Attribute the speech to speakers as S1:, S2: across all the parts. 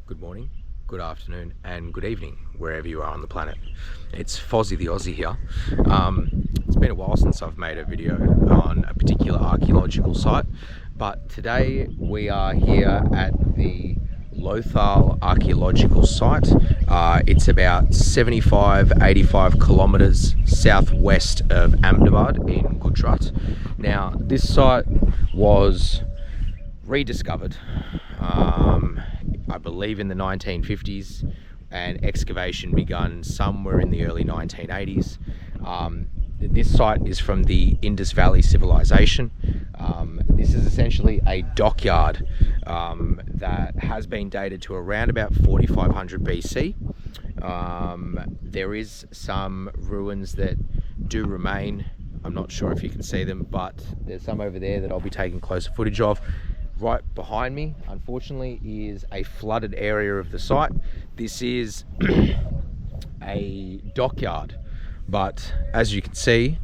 S1: Good morning, good afternoon, and good evening, wherever you are on the planet. It's Fozzie the Aussie here. It's been a while since I've made a video on a particular archaeological site, but today we are here at the Lothal archaeological site. It's about 75-85 kilometers southwest of Ahmedabad in Gujarat. Now, this site was rediscovered I believe in the 1950s, and excavation begun somewhere in the early 1980s. This site is from the Indus Valley Civilization. This is essentially a dockyard that has been dated to around about 4500 BC. There is some ruins that do remain. I'm not sure if you can see them, but there's some over there that I'll be taking closer footage of. Right behind me, unfortunately, is a flooded area of the site. This is a dockyard, but as you can see,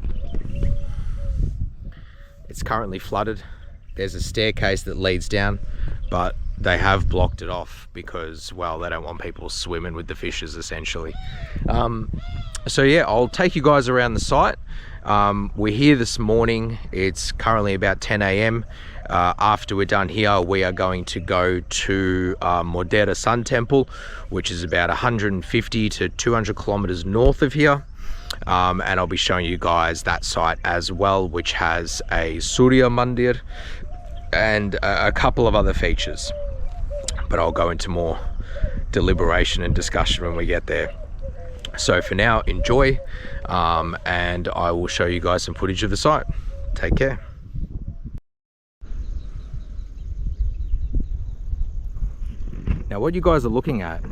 S1: it's currently flooded. There's a staircase that leads down, but they have blocked it off because, well, they don't want people swimming with the fishes, essentially. So yeah, I'll take you guys around the site. We're here this morning. It's currently about 10 a.m. After we're done here, we are going to go to Modera Sun Temple, which is about 150 to 200 kilometers north of here. And I'll be showing you guys that site as well, which has a Surya Mandir and a couple of other features. But I'll go into more deliberation and discussion when we get there. So for now, enjoy, and I will show you guys some footage of the site. Take care. Now what you guys are looking at,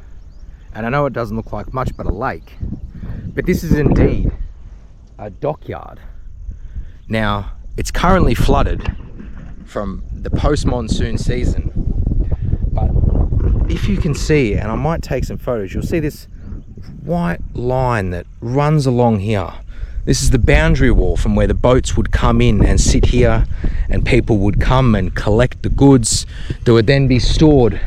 S1: and I know it doesn't look like much but a lake, but this is indeed a dockyard. Now it's currently flooded from the post-monsoon season, but if you can see, and I might take some photos, you'll see this white line that runs along here. This is the boundary wall from where the boats would come in and sit here, and people would come and collect the goods that would then be stored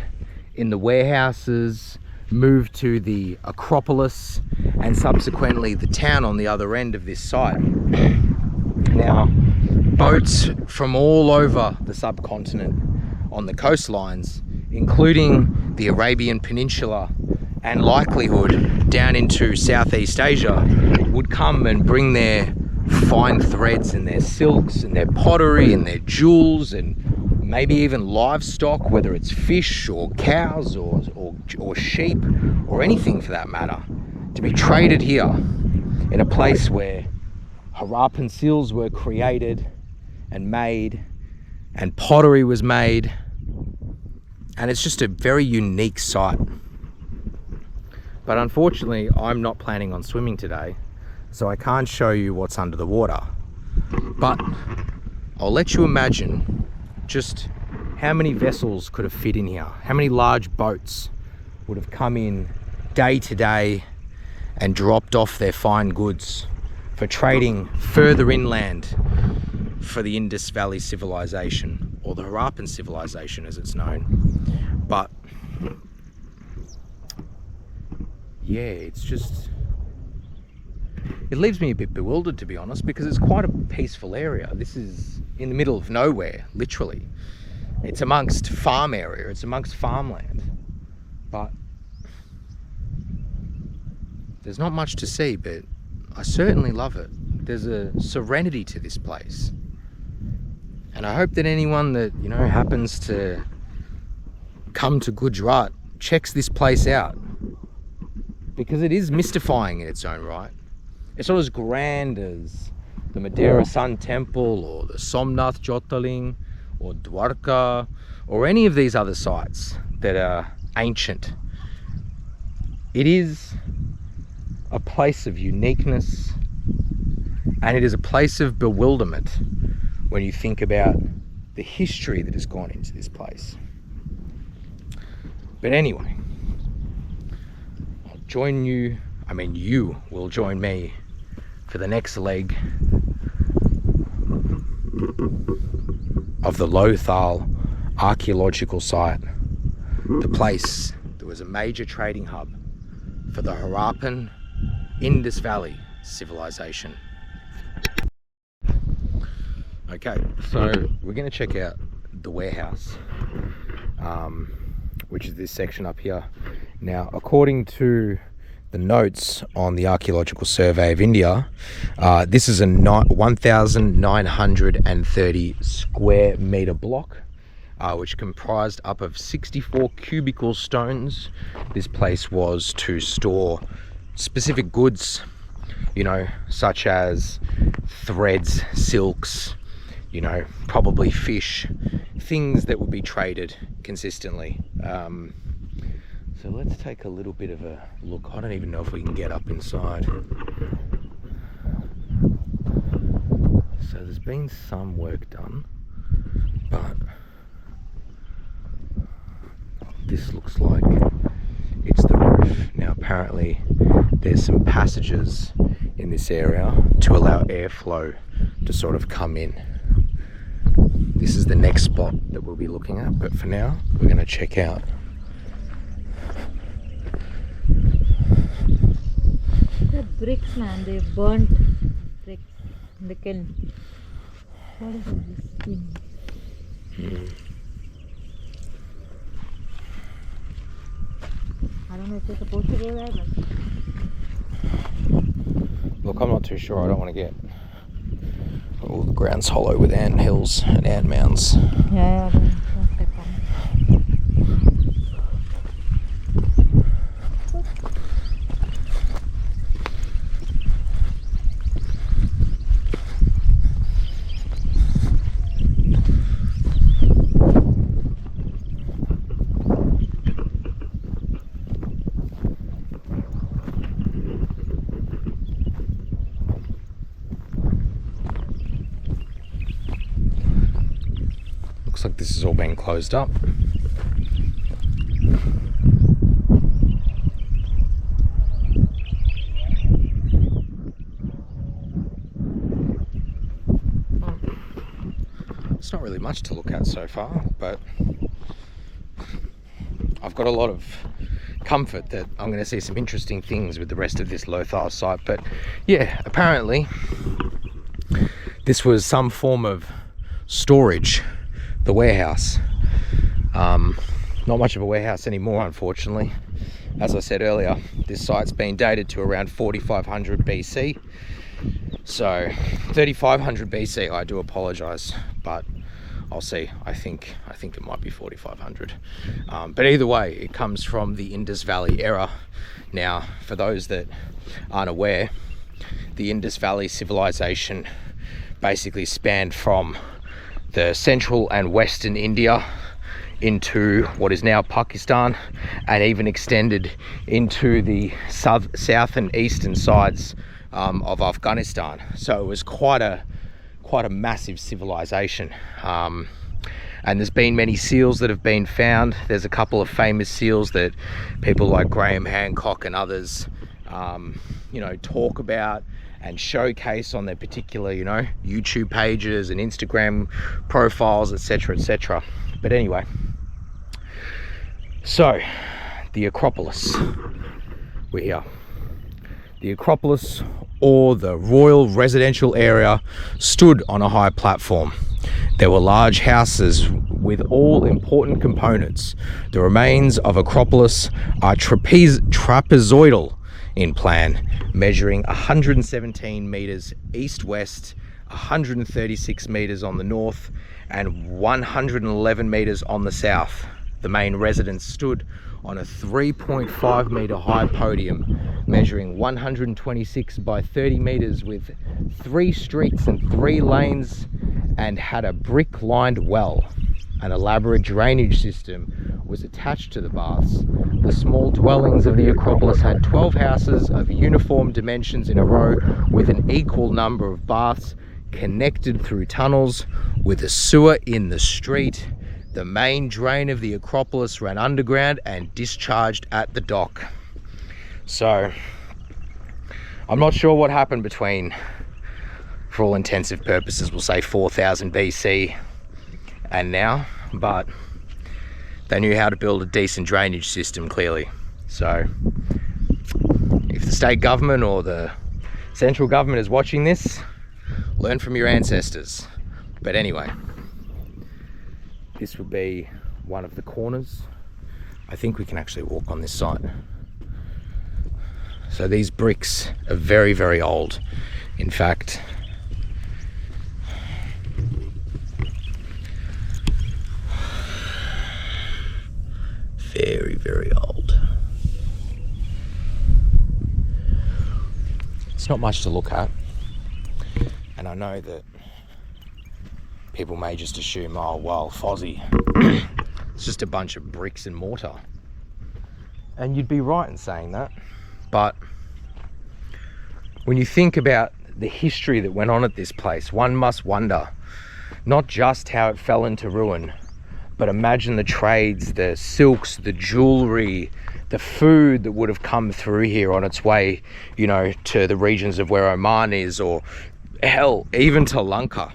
S1: in the warehouses, moved to the acropolis, and subsequently the town on the other end of this site. Now, boats from all over the subcontinent on the coastlines, including the Arabian Peninsula and likelihood down into Southeast Asia, would come and bring their fine threads and their silks and their pottery and their jewels and maybe even livestock, whether it's fish or cows or sheep or anything for that matter, to be traded here in a place where Harappan seals were created and made and pottery was made, and it's just a very unique site. But unfortunately, I'm not planning on swimming today, so I can't show you what's under the water. But I'll let you imagine just how many vessels could have fit in here, how many large boats would have come in day to day and dropped off their fine goods for trading further inland for the Indus Valley Civilization, or the Harappan Civilization as it's known. But yeah, it's just, it leaves me a bit bewildered, to be honest, because it's quite a peaceful area. This is in the middle of nowhere, literally. It's amongst farm area, it's amongst farmland, but there's not much to see, but I certainly love it. There's a serenity to this place, and I hope that anyone that, you know, happens to come to Gujarat checks this place out, because it is mystifying in its own right. It's not as grand as the Modera Sun Temple or the Somnath Jyotirling or Dwarka or any of these other sites that are ancient. It is a place of uniqueness, and it is a place of bewilderment when you think about the history that has gone into this place. But anyway, I'll join you, you will join me for the next leg of the Lothal archaeological site, the place there was a major trading hub for the Harappan Indus Valley Civilization. Okay, so we're going to check out the warehouse, which is this section up here. Now, according to the notes on the Archeological Survey of India, this is a 1,930 square meter block, which comprised up of 64 cubical stones. This place was to store specific goods, you know, such as threads, silks, you know, probably fish, things that would be traded consistently. So let's take a little bit of a look. I don't even know if we can get up inside. So there's been some work done, but this looks like it's the roof. Now apparently there's some passages in this area to allow airflow to sort of come in. This is the next spot that we'll be looking at, but for now we're going to check out.
S2: The bricks, man, they burnt bricks in the kiln. What is this thing? I don't know if they're supposed to go there, but...
S1: Look, I'm not too sure. I don't want to get all the ground's hollow with ant hills and ant mounds.
S2: Yeah,
S1: Looks like this has all been closed up. It's not really much to look at so far, but I've got a lot of comfort that I'm going to see some interesting things with the rest of this Lothal site. But yeah, apparently this was some form of storage, the warehouse. Not much of a warehouse anymore, unfortunately. As I said earlier, this site's been dated to around 4500 BC. So 3500 BC, I do apologize, but I'll see. I think it might be 4500. But either way, it comes from the Indus Valley era. Now, for those that aren't aware, the Indus Valley Civilization basically spanned from the central and western India into what is now Pakistan, and even extended into the south and eastern sides of Afghanistan. So it was quite a massive civilization, and there's been many seals that have been found. There's a couple of famous seals that people like Graham Hancock and others you know, talk about and showcase on their particular, you know, YouTube pages and Instagram profiles, etc., etc. But anyway, so the Acropolis, we're here. The Acropolis, or the royal residential area, stood on a high platform. There were large houses with all important components. The remains of Acropolis are trapezoidal in plan, measuring 117 meters east-west, 136 meters on the north, and 111 meters on the south. The main residence stood on a 3.5 meter high podium, measuring 126 by 30 meters, with 3 streets and 3 lanes, and had a brick-lined well. An elaborate drainage system was attached to the baths. The small dwellings of the Acropolis had 12 houses of uniform dimensions in a row, with an equal number of baths connected through tunnels, with a sewer in the street. The main drain of the Acropolis ran underground and discharged at the dock. So I'm not sure what happened between, for all intensive purposes, we'll say 4000 BC and now, but they knew how to build a decent drainage system, clearly. So if the state government or the central government is watching this, learn from your ancestors. But anyway, this would be one of the corners. I think we can actually walk on this side. So these bricks are very, very old. In fact, very, very old. It's not much to look at. And I know that people may just assume, oh, well, Fozzie, it's just a bunch of bricks and mortar. And you'd be right in saying that. But when you think about the history that went on at this place, one must wonder not just how it fell into ruin, but imagine the trades, the silks, the jewelry, the food that would have come through here on its way, you know, to the regions of where Oman is, or hell, even to Lanka.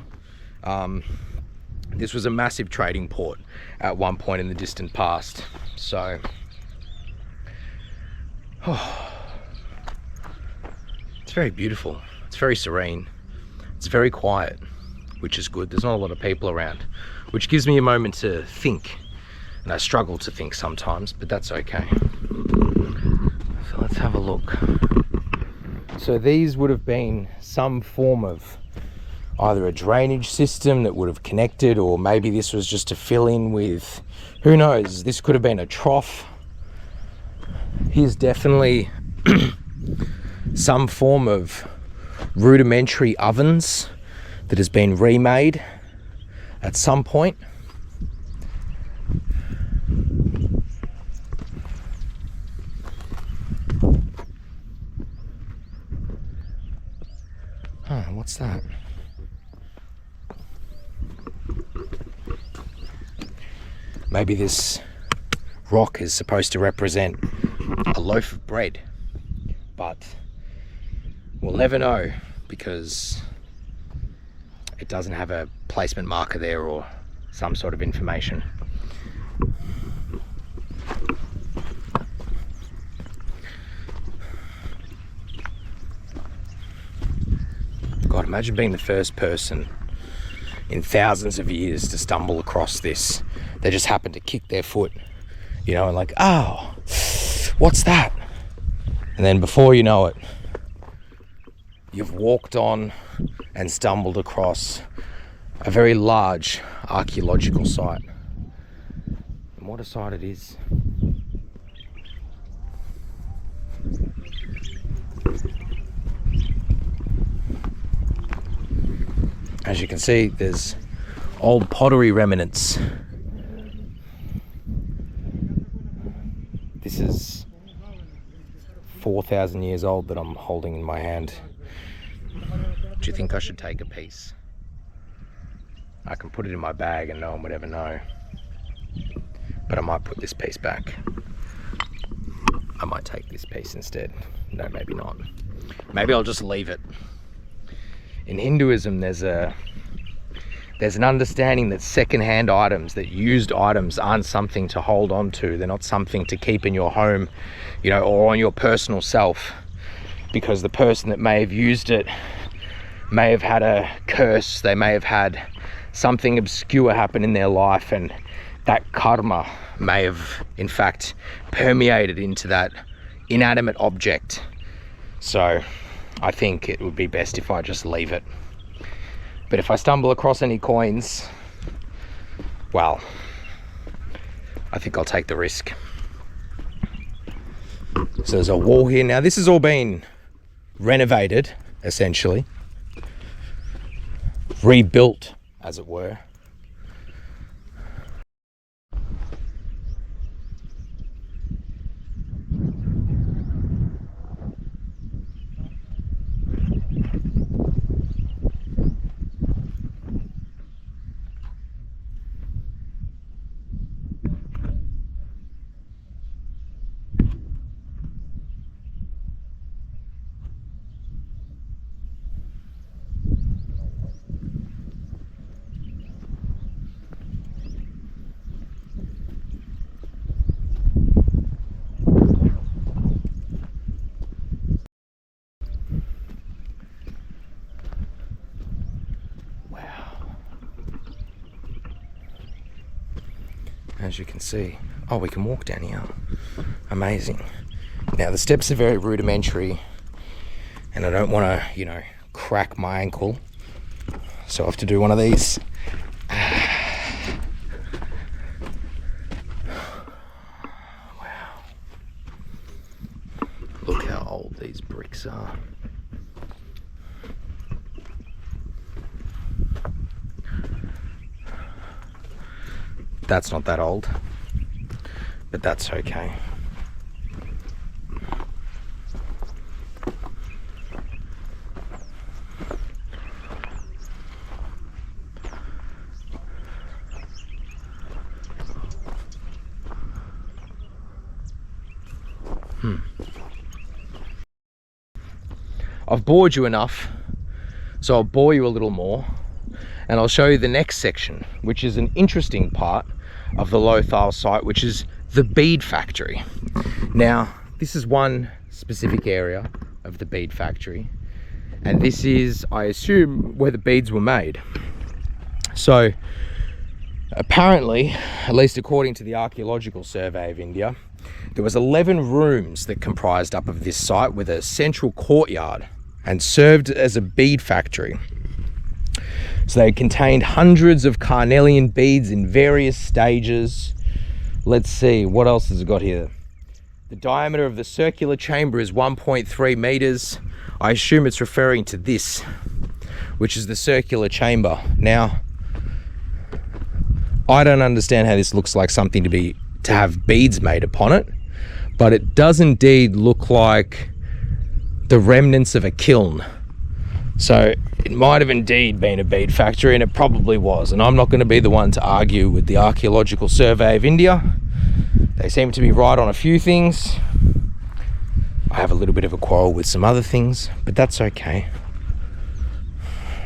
S1: This was a massive trading port at one point in the distant past. So, it's very beautiful. It's very serene. It's very quiet, which is good. There's not a lot of people around, which gives me a moment to think. And I struggle to think sometimes, but that's okay. So let's have a look. So these would have been some form of either a drainage system that would have connected, or maybe this was just to fill in with, who knows, this could have been a trough. Here's definitely some form of rudimentary ovens that has been remade at some point. What's that? Maybe this rock is supposed to represent a loaf of bread, but we'll never know because it doesn't have a placement marker there or some sort of information. God, imagine being the first person in thousands of years to stumble across this. They just happen to kick their foot, you know, and like, oh, what's that? And then before you know it, you've walked on and stumbled across a very large archaeological site. And what a site it is. As you can see, there's old pottery remnants. This is 4,000 years old that I'm holding in my hand. Do you think I should take a piece? I can put it in my bag and no one would ever know. But I might put this piece back. I might take this piece instead. No, maybe not. Maybe I'll just leave it. In Hinduism, there's an understanding that second-hand items, that used items, aren't something to hold on to. They're not something to keep in your home, you know, or on your personal self, because the person that may have used it may have had a curse. They may have had something obscure happen in their life, and that karma may have, in fact, permeated into that inanimate object. So I think it would be best if I just leave it. But if I stumble across any coins, well, I think I'll take the risk. So there's a wall here. Now this has all been renovated, essentially. Rebuilt, as it were. as you can see. Oh, we can walk down here. Amazing. Now the steps are very rudimentary and I don't want to, you know, crack my ankle. So I have to do one of these. Wow. Look how old these bricks are. That's not that old, but that's okay. I've bored you enough, so I'll bore you a little more, and I'll show you the next section, which is an interesting part of the Lothal site, which is the bead factory. Now, this is one specific area of the bead factory, and this is, I assume, where the beads were made. So, apparently, at least according to the Archeological Survey of India, there was 11 rooms that comprised up of this site with a central courtyard and served as a bead factory. So they contained hundreds of carnelian beads in various stages. Let's see, what else has it got here? The diameter of the circular chamber is 1.3 meters. I assume it's referring to this, which is the circular chamber. Now, I don't understand how this looks like something to have beads made upon it, but it does indeed look like the remnants of a kiln. So it might have indeed been a bead factory, and it probably was. And I'm not going to be the one to argue with the Archeological Survey of India. They seem to be right on a few things. I have a little bit of a quarrel with some other things, but that's okay.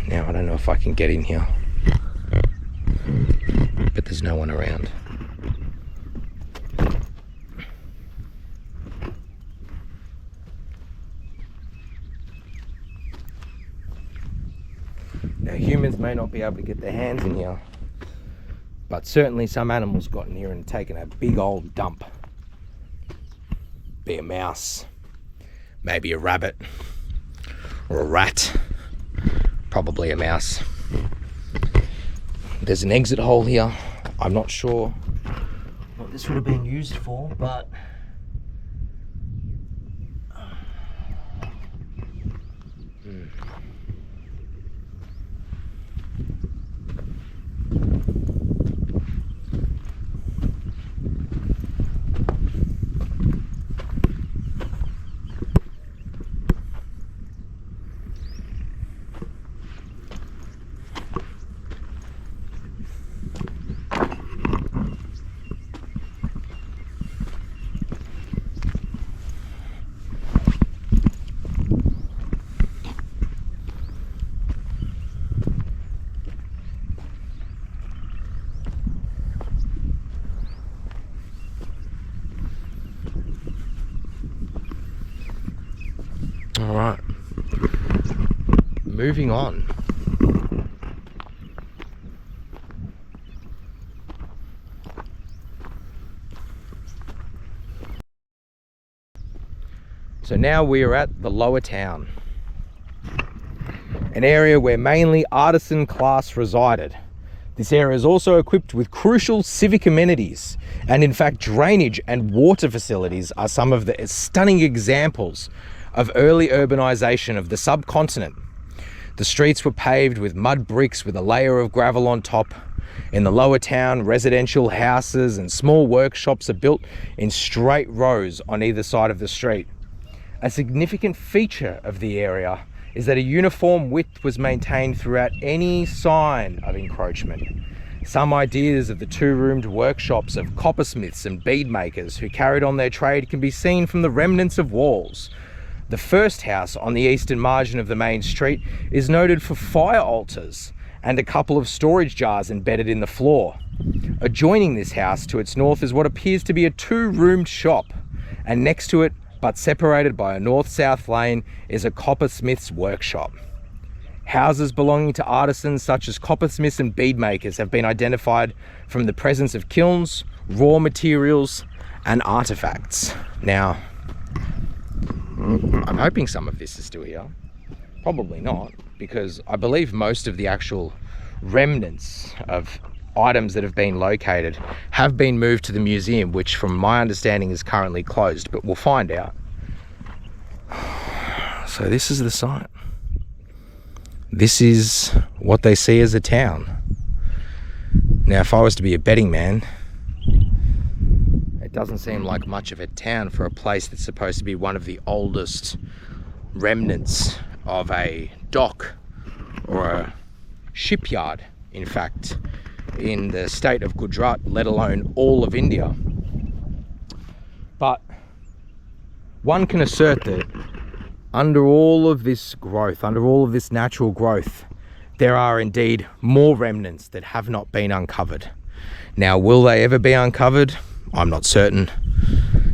S1: Now, I don't know if I can get in here, but there's no one around. Now, humans may not be able to get their hands in here, but certainly some animals got in here and taken a big old dump. Be a mouse, maybe a rabbit, or a rat, probably a mouse. There's an exit hole here. I'm not sure what this would have been used for, but all right, moving on. So now we are at the lower town, an area where mainly artisan class resided. This area is also equipped with crucial civic amenities, and in fact drainage and water facilities are some of the stunning examples of early urbanization of the subcontinent. The streets were paved with mud bricks with a layer of gravel on top. In the lower town, residential houses and small workshops are built in straight rows on either side of the street. A significant feature of the area is that a uniform width was maintained throughout any sign of encroachment. Some ideas of the two-roomed workshops of coppersmiths and bead makers who carried on their trade can be seen from the remnants of walls. The first house on the eastern margin of the main street is noted for fire altars and a couple of storage jars embedded in the floor. Adjoining this house to its north is what appears to be a two-roomed shop, and next to it, but separated by a north-south lane, is a coppersmith's workshop. Houses belonging to artisans such as coppersmiths and bead makers have been identified from the presence of kilns raw materials and artifacts. Now, I'm hoping some of this is still here. Probably not, because I believe most of the actual remnants of items that have been located have been moved to the museum, which from my understanding is currently closed, but we'll find out. So this is the site. This is what they see as a town. Now, if I was to be a betting man, it doesn't seem like much of a town for a place that's supposed to be one of the oldest remnants of a dock or a shipyard, in fact, in the state of Gujarat, let alone all of India. But one can assert that under all of this growth, under all of this natural growth, there are indeed more remnants that have not been uncovered. Now, will they ever be uncovered? I'm not certain.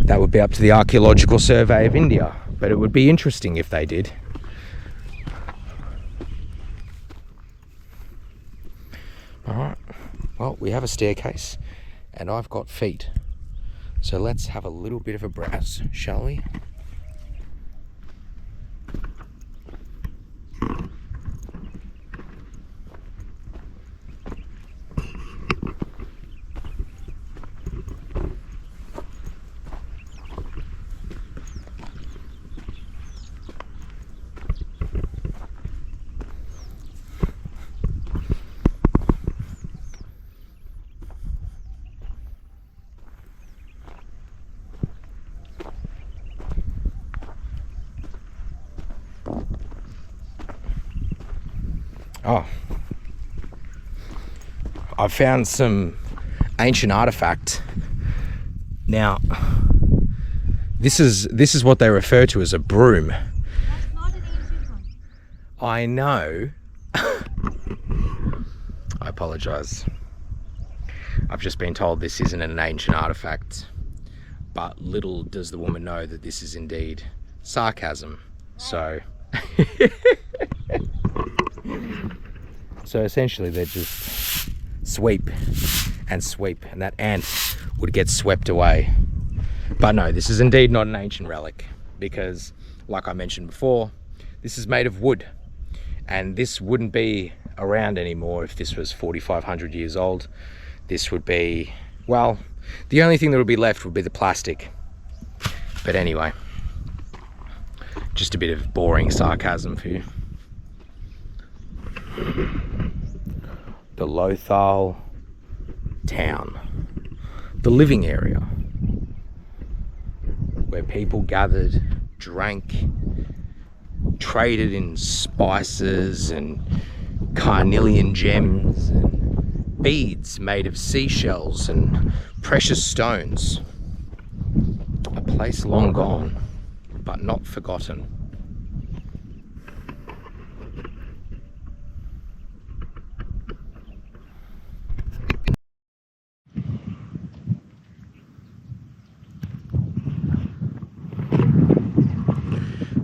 S1: That would be up to the Archeological Survey of India, but it would be interesting if they did. All right, well, we have a staircase and I've got feet. So let's have a little bit of a browse, shall we? Oh, I've found some ancient artifact. Now, this is what they refer to as a broom.
S2: That's not an ancient one.
S1: I know. I apologize. I've just been told this isn't an ancient artifact, but little does the woman know that this is indeed sarcasm. So so essentially they just sweep and sweep, and that ant would get swept away. But no, this is indeed not an ancient relic, because like I mentioned before, this is made of wood, and this wouldn't be around anymore if this was 4,500 years old. This would be, well, the only thing that would be left would be the plastic. But anyway, just a bit of boring sarcasm for you. The Lothal town, the living area where people gathered, drank, traded in spices and carnelian gems and beads made of seashells and precious stones. A place long gone, but not forgotten.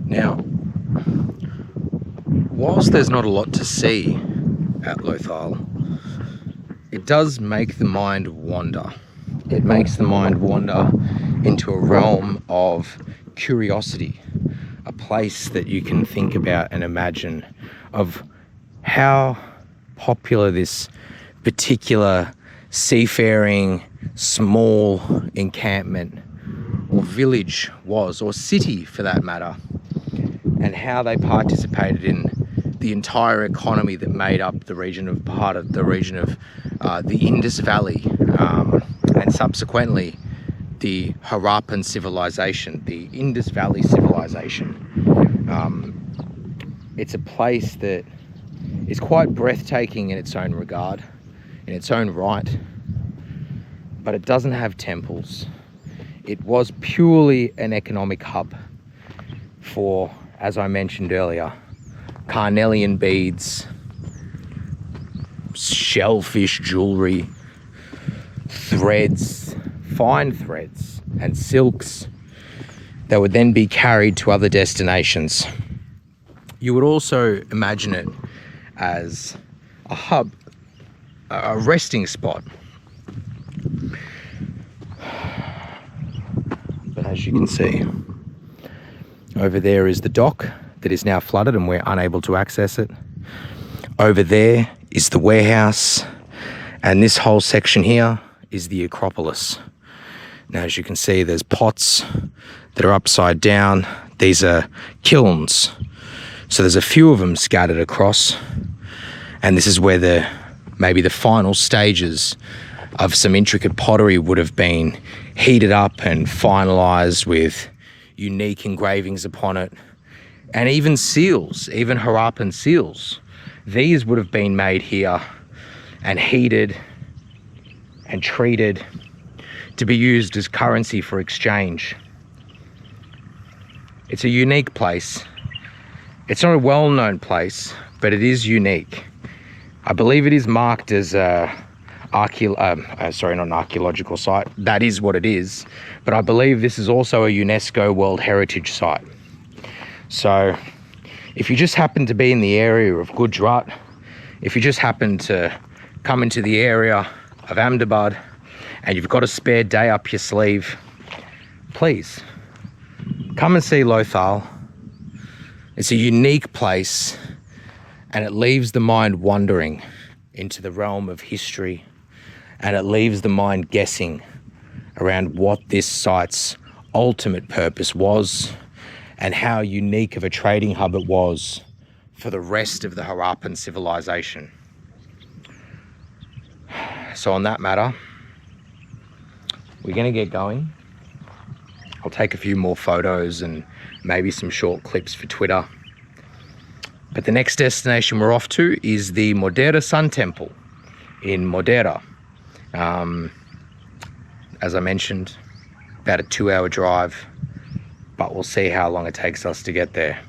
S1: Now, whilst there's not a lot to see at Lothal, it does make the mind wander. It makes the mind wander into a realm of curiosity, a place that you can think about and imagine of how popular this particular seafaring small encampment or village was, or city for that matter, and how they participated in the entire economy that made up the region of the Indus Valley, and subsequently the Harappan civilization, the Indus Valley Civilization. It's a place that is quite breathtaking in its own regard, in its own right, but it doesn't have temples. It was purely an economic hub for, as I mentioned earlier, carnelian beads, shellfish jewelry, threads, fine threads and silks that would then be carried to other destinations. You would also imagine it as a hub, a resting spot as you can see. Over there is the dock that is now flooded and we're unable to access it. Over there is the warehouse, and this whole section here is the acropolis. Now, as you can see, there's pots that are upside down. These are kilns. So there's a few of them scattered across, and this is where maybe the final stages of some intricate pottery would have been heated up and finalized with unique engravings upon it, and even seals, even Harappan seals. These would have been made here and heated and treated to be used as currency for exchange. It's a unique place. It's not a well-known place, but it is unique. I believe it is marked as not an archaeological site. That is what it is. But I believe this is also a UNESCO World Heritage Site. So if you just happen to be in the area of Gujarat, if you just happen to come into the area of Ahmedabad and you've got a spare day up your sleeve, please come and see Lothal. It's a unique place, and it leaves the mind wandering into the realm of history, and it leaves the mind guessing around what this site's ultimate purpose was and how unique of a trading hub it was for the rest of the Harappan civilization. So on that matter, we're going to get going. I'll take a few more photos and maybe some short clips for Twitter. But the next destination we're off to is the Modera Sun Temple in Modera. As I mentioned, about a 2-hour drive, but we'll see how long it takes us to get there.